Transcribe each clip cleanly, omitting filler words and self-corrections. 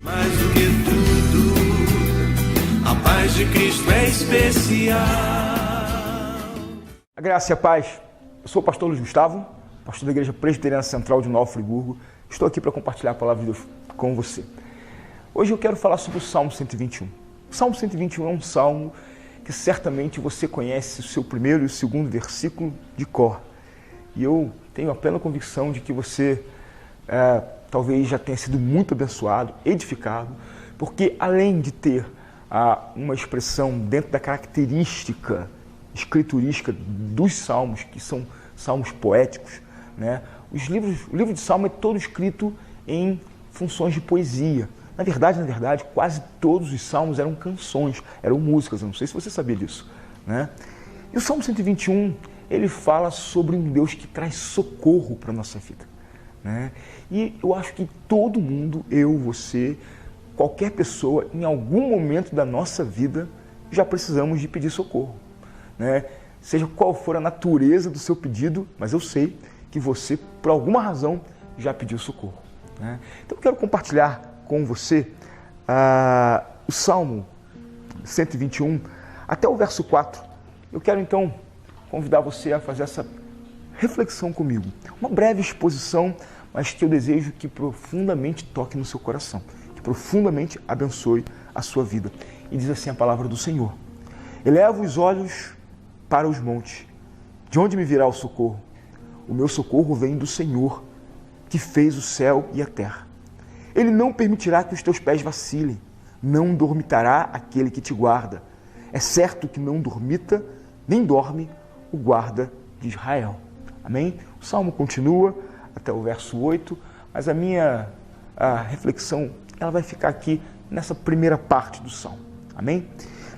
Mais do que tudo, a paz de Cristo é especial. A graça e a paz. Eu sou o pastor Luiz Gustavo, pastor da Igreja Presbiteriana Central de Nova Friburgo. Estou aqui para compartilhar a palavra de Deus com você. Hoje eu quero falar sobre o Salmo 121. O Salmo 121 é um salmo que certamente você conhece o seu primeiro e o segundo versículo de cor. E eu tenho a plena convicção de que você talvez já tenha sido muito abençoado, edificado, porque além de ter uma expressão dentro da característica escriturística dos salmos, que são salmos poéticos, né? O livro de Salmo é todo escrito em funções de poesia. Na verdade, quase todos os salmos eram canções, eram músicas, eu não sei se você sabia disso, né? E o Salmo 121, ele fala sobre um Deus que traz socorro para a nossa vida, né? E eu acho que todo mundo, eu, você, qualquer pessoa, em algum momento da nossa vida, já precisamos de pedir socorro, né? Seja qual for a natureza do seu pedido, mas eu sei que você, por alguma razão, já pediu socorro, né? Então eu quero compartilhar com você o Salmo 121, até o verso 4. Eu quero então convidar você a fazer essa reflexão comigo. Uma breve exposição, mas que eu desejo que profundamente toque no seu coração, que profundamente abençoe a sua vida. E diz assim a palavra do Senhor: eleva os olhos para os montes, de onde me virá o socorro? O meu socorro vem do Senhor, que fez o céu e a terra. Ele não permitirá que os teus pés vacilem, não dormitará aquele que te guarda. É certo que não dormita, nem dorme o guarda de Israel. Amém? O Salmo continua até o verso 8, mas a minha reflexão ela vai ficar aqui nessa primeira parte do Salmo. Amém?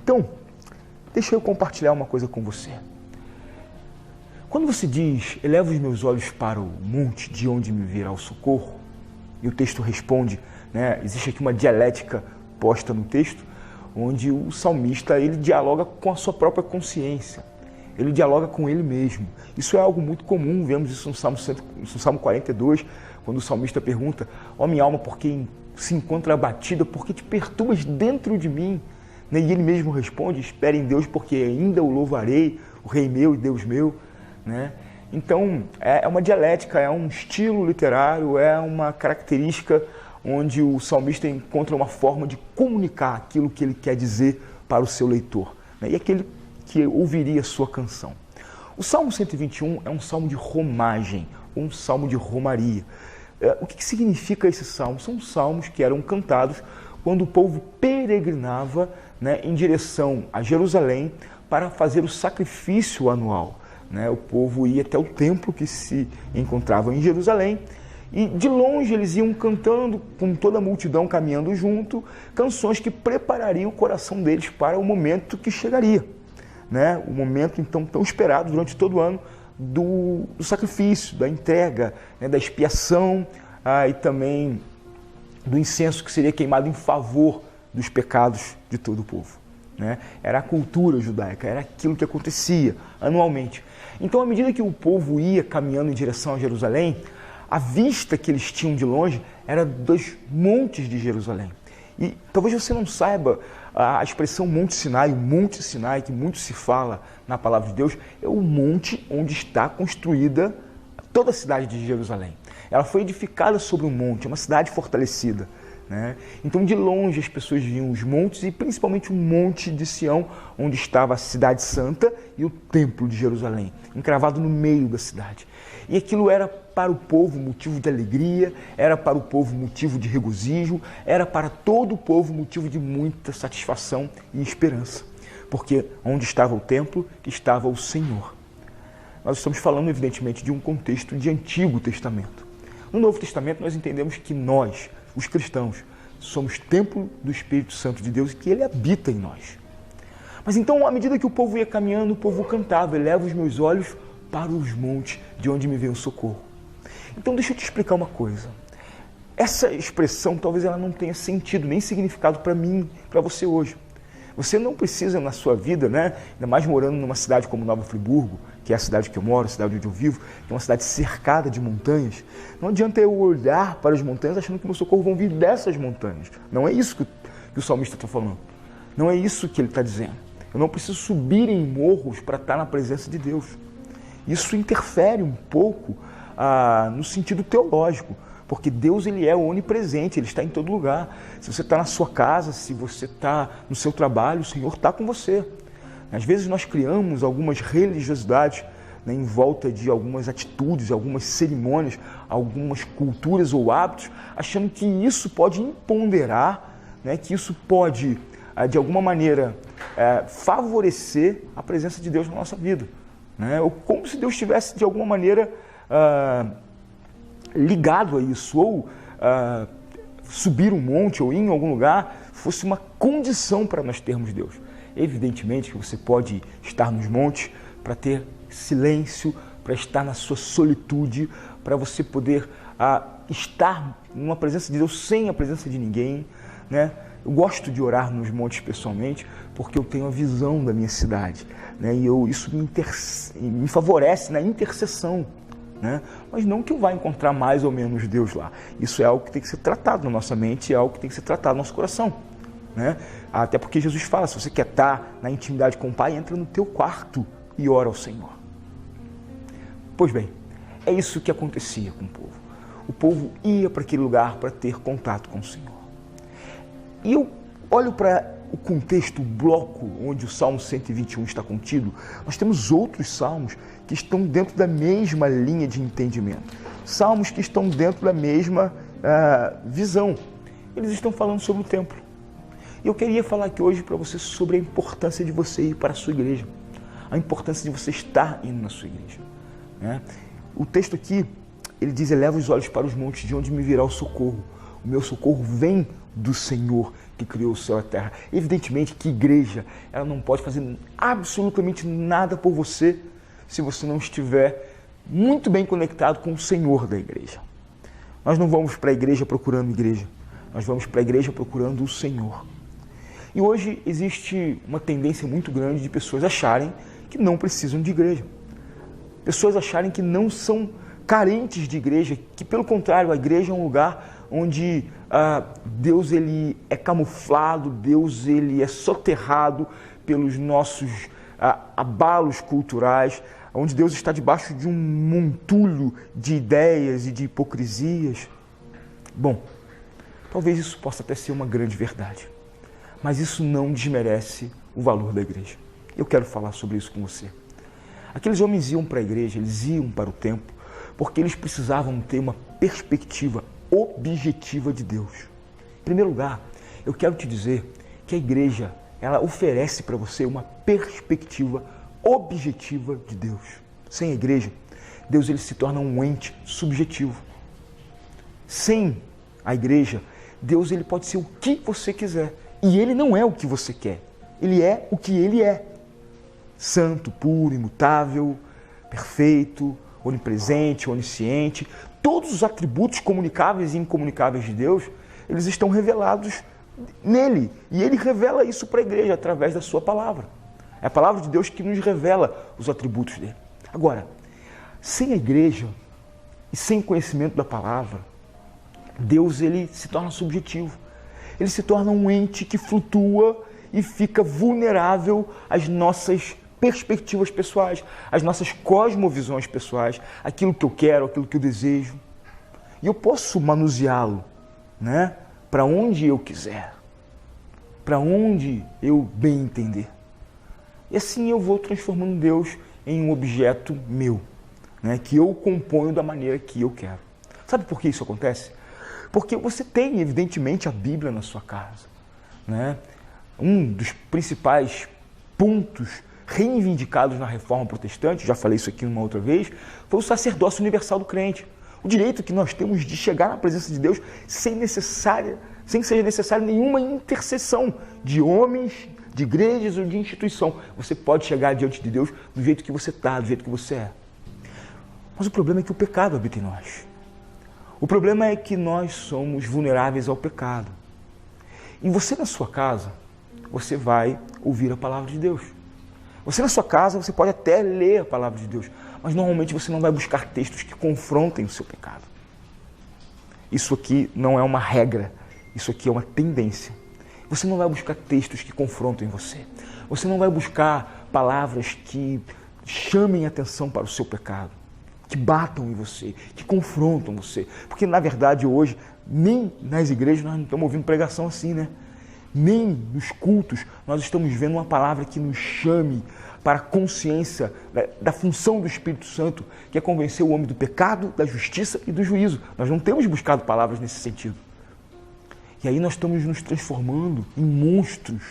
Então, deixa eu compartilhar uma coisa com você. Quando você diz, eleva os meus olhos para o monte, de onde me virá o socorro, e o texto responde, né, existe aqui uma dialética posta no texto, onde o salmista ele dialoga com a sua própria consciência, ele dialoga com ele mesmo. Isso é algo muito comum, vemos isso no Salmo 42, quando o salmista pergunta: ó minha alma, por que se encontra abatida, por que te perturbas dentro de mim? E ele mesmo responde: espere em Deus, porque ainda o louvarei, o Rei meu e Deus meu, né? Então, é uma dialética, é um estilo literário, é uma característica onde o salmista encontra uma forma de comunicar aquilo que ele quer dizer para o seu leitor, né? E aquele que ouviria a sua canção. O Salmo 121 é um salmo de romagem, um salmo de romaria. O que significa esse salmo? São salmos que eram cantados quando o povo peregrinava, né, em direção a Jerusalém para fazer o sacrifício anual. O povo ia até o templo que se encontrava em Jerusalém e de longe eles iam cantando, com toda a multidão caminhando junto, canções que preparariam o coração deles para o momento que chegaria, né? O momento então tão esperado durante todo o ano do sacrifício, da entrega, né, da expiação e também do incenso que seria queimado em favor dos pecados de todo o povo, né? Era a cultura judaica, era aquilo que acontecia anualmente. Então, à medida que o povo ia caminhando em direção a Jerusalém, a vista que eles tinham de longe era dos montes de Jerusalém. E talvez você não saiba, a expressão Monte Sinai, o Monte Sinai, que muito se fala na palavra de Deus, é o monte onde está construída toda a cidade de Jerusalém. Ela foi edificada sobre um monte, é uma cidade fortalecida, né? Então, de longe, as pessoas viam os montes e principalmente o Monte de Sião, onde estava a cidade santa e o Templo de Jerusalém, encravado no meio da cidade. E aquilo era para o povo motivo de alegria, era para o povo motivo de regozijo, era para todo o povo motivo de muita satisfação e esperança. Porque onde estava o templo, estava o Senhor. Nós estamos falando, evidentemente, de um contexto de Antigo Testamento. No Novo Testamento, nós entendemos que nós, os cristãos, somos templo do Espírito Santo de Deus e que Ele habita em nós. Mas então, à medida que o povo ia caminhando, o povo cantava: eleva os meus olhos para os montes, de onde me vem o socorro. Então, deixa eu te explicar uma coisa. Essa expressão, talvez ela não tenha sentido nem significado para mim, para você hoje. Você não precisa na sua vida, né, ainda mais morando numa cidade como Nova Friburgo, que é a cidade que eu moro, a cidade onde eu vivo, que é uma cidade cercada de montanhas, não adianta eu olhar para as montanhas achando que meu socorro vão vir dessas montanhas. Não é isso que o salmista está falando. Não é isso que ele está dizendo. Eu não preciso subir em morros para estar na presença de Deus. Isso interfere um pouco no sentido teológico, porque Deus ele é onipresente, Ele está em todo lugar. Se você está na sua casa, se você está no seu trabalho, o Senhor está com você. Às vezes nós criamos algumas religiosidades, né, em volta de algumas atitudes, algumas cerimônias, algumas culturas ou hábitos, achando que isso pode empoderar, né, que isso pode, de alguma maneira, favorecer a presença de Deus na nossa vida. Né? Ou como se Deus estivesse, de alguma maneira, ligado a isso, ou subir um monte ou ir em algum lugar fosse uma condição para nós termos Deus. Evidentemente que você pode estar nos montes para ter silêncio, para estar na sua solitude, para você poder estar numa presença de Deus sem a presença de ninguém, né? Eu gosto de orar nos montes pessoalmente porque eu tenho a visão da minha cidade, né? E isso me favorece na intercessão, né? Mas não que eu vá encontrar mais ou menos Deus lá. Isso é algo que tem que ser tratado na nossa mente, é algo que tem que ser tratado no nosso coração, né? Até porque Jesus fala, se você quer estar na intimidade com o Pai, entra no teu quarto e ora ao Senhor. Pois bem, é isso que acontecia com o povo. O povo ia para aquele lugar para ter contato com o Senhor. E eu olho para o contexto, o bloco onde o Salmo 121 está contido, nós temos outros salmos que estão dentro da mesma linha de entendimento. Salmos que estão dentro da mesma visão. Eles estão falando sobre o templo. E eu queria falar aqui hoje para você sobre a importância de você ir para a sua igreja. A importância de você estar indo na sua igreja, né? O texto aqui, ele diz, eleva os olhos para os montes, de onde me virá o socorro. O meu socorro vem do Senhor que criou o céu e a terra. Evidentemente que igreja, ela não pode fazer absolutamente nada por você se você não estiver muito bem conectado com o Senhor da igreja. Nós não vamos para a igreja procurando igreja, nós vamos para a igreja procurando o Senhor. E hoje existe uma tendência muito grande de pessoas acharem que não precisam de igreja. Pessoas acharem que não são carentes de igreja, que pelo contrário, a igreja é um lugar onde Deus ele é camuflado, Deus ele é soterrado pelos nossos abalos culturais, onde Deus está debaixo de um montulho de ideias e de hipocrisias. Bom, talvez isso possa até ser uma grande verdade, mas isso não desmerece o valor da igreja. Eu quero falar sobre isso com você. Aqueles homens iam para a igreja, eles iam para o templo, porque eles precisavam ter uma perspectiva objetiva de Deus. Em primeiro lugar, eu quero te dizer que a igreja, ela oferece para você uma perspectiva objetiva de Deus. Sem a igreja, Deus ele se torna um ente subjetivo. Sem a igreja, Deus ele pode ser o que você quiser, e ele não é o que você quer. Ele é o que ele é. Santo, puro, imutável, perfeito, onipresente, onisciente. Todos os atributos comunicáveis e incomunicáveis de Deus, eles estão revelados nele. E ele revela isso para a igreja através da sua palavra. É a palavra de Deus que nos revela os atributos dele. Agora, sem a igreja e sem o conhecimento da palavra, Deus ele se torna subjetivo. Ele se torna um ente que flutua e fica vulnerável às nossas perspectivas pessoais, às nossas cosmovisões pessoais, aquilo que eu quero, aquilo que eu desejo. E eu posso manuseá-lo, né, para onde eu quiser, para onde eu bem entender. E assim eu vou transformando Deus em um objeto meu, né, que eu componho da maneira que eu quero. Sabe por que isso acontece? Porque você tem, evidentemente, a Bíblia na sua casa, né? Um dos principais pontos reivindicados na Reforma Protestante, já falei isso aqui uma outra vez, foi o sacerdócio universal do crente. O direito que nós temos de chegar na presença de Deus sem que seja necessária nenhuma intercessão de homens, de igrejas ou de instituição. Você pode chegar diante de Deus do jeito que você está, do jeito que você é. Mas o problema é que o pecado habita em nós. O problema é que nós somos vulneráveis ao pecado. E você na sua casa, você vai ouvir a palavra de Deus. Você na sua casa, você pode até ler a palavra de Deus, mas normalmente você não vai buscar textos que confrontem o seu pecado. Isso aqui não é uma regra, isso aqui é uma tendência. Você não vai buscar textos que confrontem você. Você não vai buscar palavras que chamem atenção para o seu pecado, que batam em você, que confrontam você. Porque, na verdade, hoje, nem nas igrejas nós não estamos ouvindo pregação assim, né? Nem nos cultos nós estamos vendo uma palavra que nos chame para a consciência da função do Espírito Santo, que é convencer o homem do pecado, da justiça e do juízo. Nós não temos buscado palavras nesse sentido. E aí nós estamos nos transformando em monstros,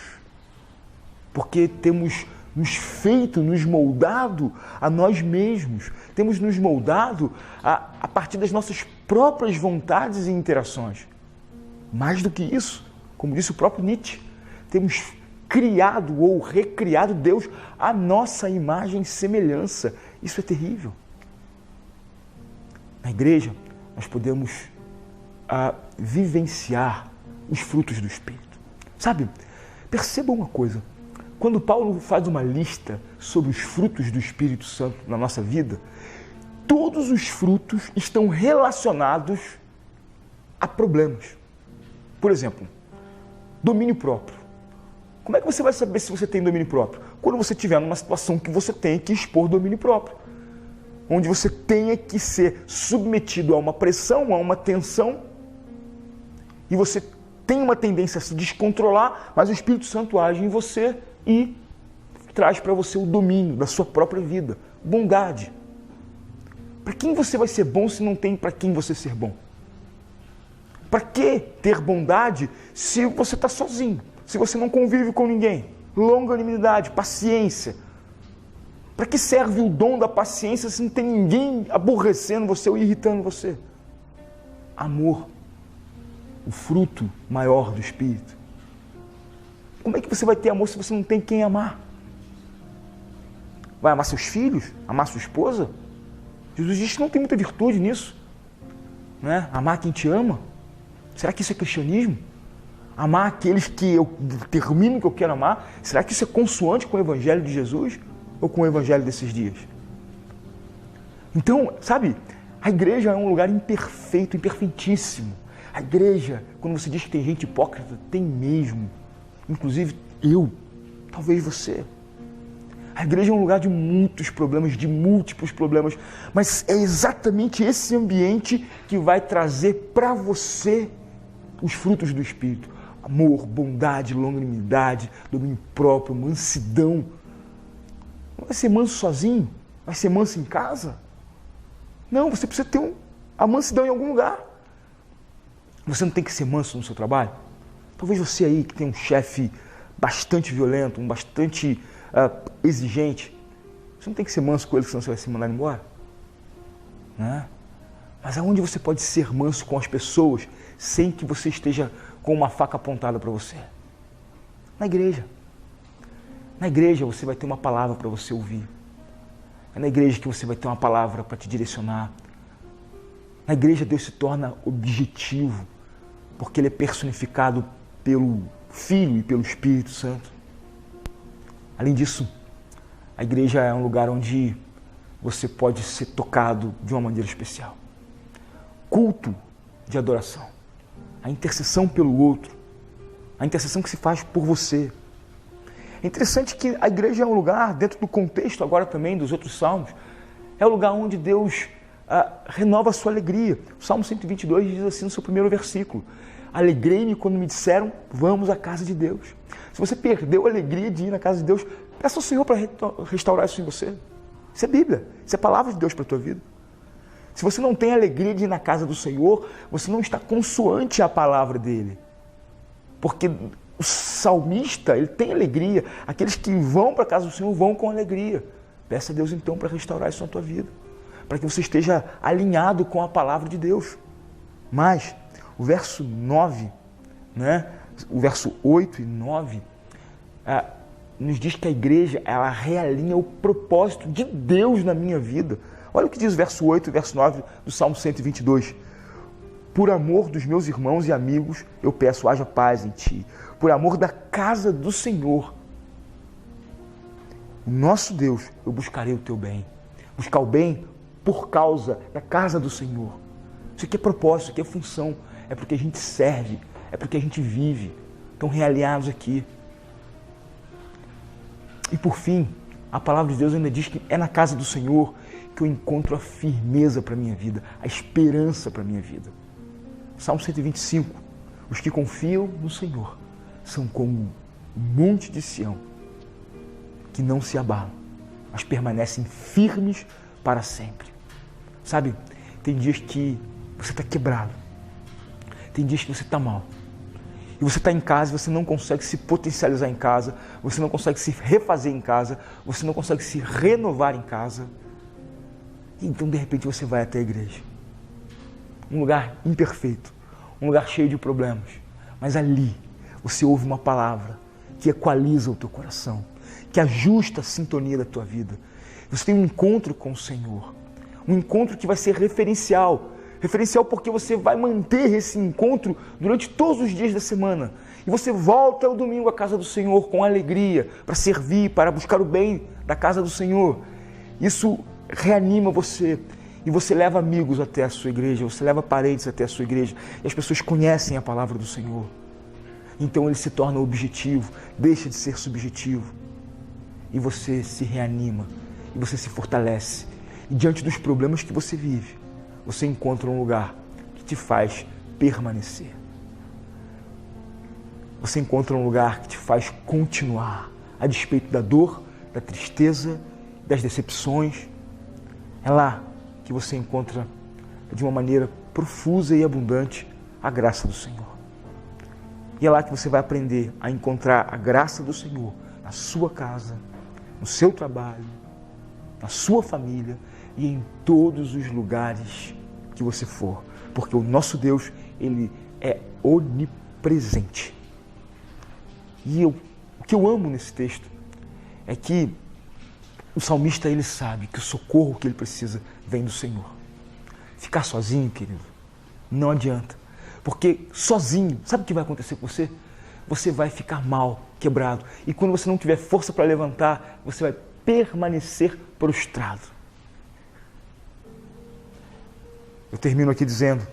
porque temos nos moldado a nós mesmos, temos nos moldado a partir das nossas próprias vontades e interações. Mais do que isso, como disse o próprio Nietzsche, temos criado ou recriado Deus à nossa imagem e semelhança. Isso é terrível. Na igreja, nós podemos vivenciar os frutos do Espírito. Sabe, perceba uma coisa. Quando Paulo faz uma lista sobre os frutos do Espírito Santo na nossa vida, todos os frutos estão relacionados a problemas. Por exemplo, domínio próprio. Como é que você vai saber se você tem domínio próprio? Quando você estiver numa situação que você tenha que expor domínio próprio. Onde você tenha que ser submetido a uma pressão, a uma tensão, e você tem uma tendência a se descontrolar, mas o Espírito Santo age em você e traz para você o domínio da sua própria vida. Bondade. Para quem você vai ser bom se não tem para quem você ser bom? Para que ter bondade se você está sozinho? Se você não convive com ninguém? Longanimidade, paciência. Para que serve o dom da paciência se não tem ninguém aborrecendo você ou irritando você? Amor. O fruto maior do Espírito. Como é que você vai ter amor se você não tem quem amar? Vai amar seus filhos? Amar sua esposa? Jesus diz que não tem muita virtude nisso. Né? Amar quem te ama? Será que isso é cristianismo? Amar aqueles que eu determino que eu quero amar? Será que isso é consoante com o Evangelho de Jesus? Ou com o Evangelho desses dias? Então, sabe, a igreja é um lugar imperfeito, imperfeitíssimo. A igreja, quando você diz que tem gente hipócrita, tem mesmo. Inclusive eu, talvez você. A igreja é um lugar de muitos problemas, de múltiplos problemas, mas é exatamente esse ambiente que vai trazer para você os frutos do Espírito. Amor, bondade, longanimidade, domínio próprio, mansidão. Não vai ser manso sozinho? Vai ser manso em casa? Não, você precisa ter a mansidão em algum lugar. Você não tem que ser manso no seu trabalho? Talvez você aí que tem um chefe bastante violento, bastante exigente, você não tem que ser manso com ele, senão você vai se mandar embora. Né? Mas aonde você pode ser manso com as pessoas sem que você esteja com uma faca apontada para você? Na igreja. Na igreja você vai ter uma palavra para você ouvir. É na igreja que você vai ter uma palavra para te direcionar. Na igreja Deus se torna objetivo, porque Ele é personificado pelo Filho e pelo Espírito Santo. Além disso, a igreja é um lugar onde você pode ser tocado de uma maneira especial. Culto de adoração. A intercessão pelo outro. A intercessão que se faz por você. É interessante que a igreja é um lugar, dentro do contexto agora também dos outros salmos, é o lugar onde Deus renova a sua alegria. O Salmo 122 diz assim no seu primeiro versículo: alegrei-me quando me disseram, vamos à casa de Deus. Se você perdeu a alegria de ir na casa de Deus, peça ao Senhor para restaurar isso em você. Isso é Bíblia, isso é palavra de Deus para a tua vida. Se você não tem alegria de ir na casa do Senhor, você não está consoante à palavra dele. Porque o salmista, ele tem alegria. Aqueles que vão para a casa do Senhor vão com alegria. Peça a Deus então para restaurar isso na tua vida. Para que você esteja alinhado com a palavra de Deus. Mas o verso 9, né? O verso 8 e 9, nos diz que a igreja, ela realinha o propósito de Deus na minha vida. Olha o que diz o verso 8 e o verso 9 do Salmo 122. Por amor dos meus irmãos e amigos, eu peço, haja paz em ti. Por amor da casa do Senhor. o nosso Deus, eu buscarei o teu bem. Buscar o bem por causa da casa do Senhor. Isso aqui é propósito, isso aqui é função. É porque a gente serve, é porque a gente vive. Estão realinhados aqui. E por fim, a palavra de Deus ainda diz que é na casa do Senhor que eu encontro a firmeza para a minha vida, a esperança para a minha vida. Salmo 125. Os que confiam no Senhor são como um monte de Sião, que não se abalam, mas permanecem firmes para sempre. Sabe, tem dias que você está quebrado, tem dias que você está mal, e você está em casa e você não consegue se potencializar em casa, você não consegue se refazer em casa, você não consegue se renovar em casa. E então, de repente, você vai até a igreja. Um lugar imperfeito, um lugar cheio de problemas. Mas ali, você ouve uma palavra que equaliza o teu coração, que ajusta a sintonia da tua vida. Você tem um encontro com o Senhor. Um encontro que vai ser referencial. Referencial porque você vai manter esse encontro durante todos os dias da semana. E você volta ao domingo à casa do Senhor com alegria, para servir, para buscar o bem da casa do Senhor. Isso reanima você. E você leva amigos até a sua igreja, você leva parentes até a sua igreja. E as pessoas conhecem a palavra do Senhor. Então ele se torna objetivo, deixa de ser subjetivo. E você se reanima, e você se fortalece. E diante dos problemas que você vive, você encontra um lugar que te faz permanecer. Você encontra um lugar que te faz continuar, a despeito da dor, da tristeza, das decepções. É lá que você encontra, de uma maneira profusa e abundante, a graça do Senhor. E é lá que você vai aprender a encontrar a graça do Senhor na sua casa, no seu trabalho, na sua família e em todos os lugares que você for. Porque o nosso Deus, ele é onipresente. E o que eu amo nesse texto é que o salmista, ele sabe que o socorro que ele precisa vem do Senhor. Ficar sozinho, querido, não adianta. Porque sozinho, sabe o que vai acontecer com você? Você vai ficar mal, quebrado. E quando você não tiver força para levantar, você vai permanecer prostrado. Eu termino aqui dizendo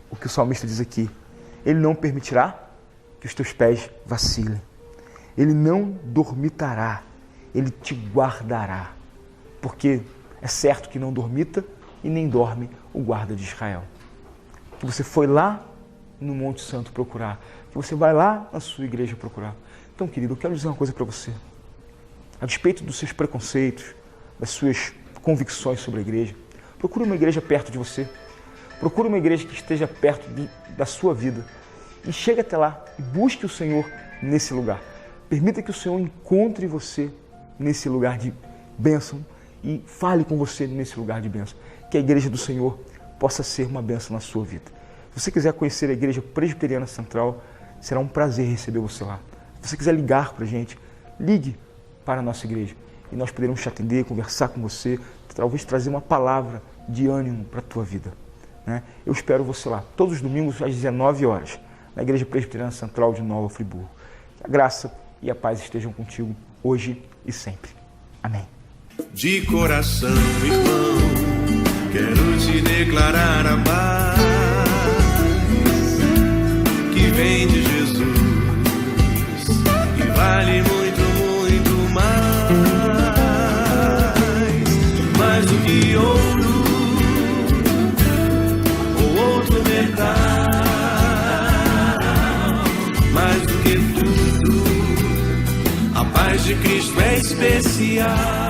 o que o salmista diz aqui. Ele não permitirá que os teus pés vacilem. Ele não dormitará. Ele te guardará. Porque é certo que não dormita e nem dorme o guarda de Israel. Que você foi lá no Monte Santo procurar. Que você vai lá na sua igreja procurar. Então, querido, eu quero dizer uma coisa para você. A despeito dos seus preconceitos, das suas convicções sobre a igreja, procure uma igreja perto de você. Procure uma igreja que esteja perto da sua vida. E chegue até lá e busque o Senhor nesse lugar. Permita que o Senhor encontre você nesse lugar de bênção e fale com você nesse lugar de bênção. Que a igreja do Senhor possa ser uma bênção na sua vida. Se você quiser conhecer a Igreja Presbiteriana Central, será um prazer receber você lá. Se você quiser ligar para a gente, ligue para a nossa igreja e nós poderemos te atender, conversar com você, talvez trazer uma palavra de ânimo para a tua vida. Eu espero você lá, todos os domingos às 19 horas, na Igreja Presbiteriana Central de Nova Friburgo. Que a graça e a paz estejam contigo hoje e sempre. Amém. De coração, irmão, quero te declarar a paz que vem de Jesus, que vale muito, muito mais do que ouro ou outro metal, mais do que tudo, a paz de Cristo é especial.